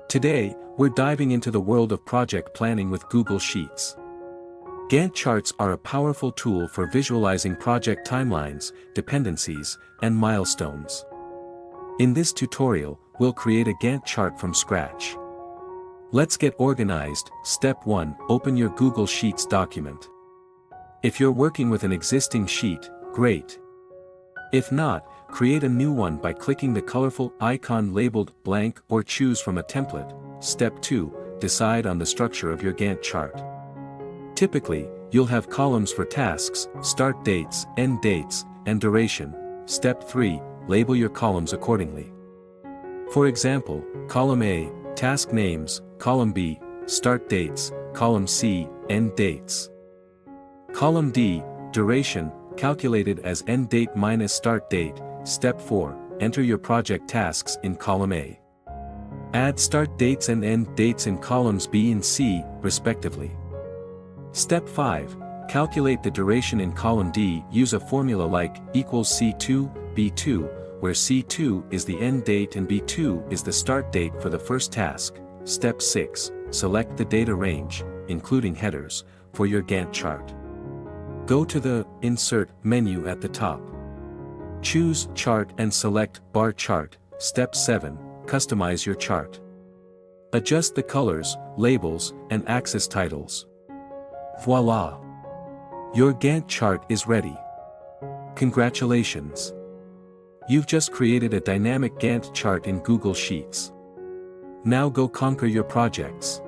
Today, we're diving into the world of project planning with Google Sheets. Gantt charts are a powerful tool for visualizing project timelines, dependencies, and milestones. In this tutorial, we'll create a Gantt chart from scratch. Let's get organized. Step 1. Open your Google Sheets document. If you're working with an existing sheet, great. If not, create a new one by clicking the colorful icon labeled blank or choose from a template. Step 2. Decide on the structure of your Gantt chart. Typically, you'll have columns for tasks, start dates, end dates, and duration. Step 3. Label your columns accordingly. For example, column A, task names, column B, start dates, column C, end dates. Column D, duration, calculated as end date minus start date. Step 4. Enter your project tasks in column A. Add start dates and end dates in columns B and C, respectively. Step 5. Calculate the duration in column D. Use a formula like equals C2, B2, where C2 is the end date and B2 is the start date for the first task. Step 6. Select the data range, including headers, for your Gantt chart. Go to the Insert menu at the top. Choose Chart and select Bar Chart. Step 7. Customize your chart. Adjust the colors, labels, and axis titles. Voila! Your Gantt chart is ready. Congratulations! You've just created a dynamic Gantt chart in Google Sheets. Now go conquer your projects.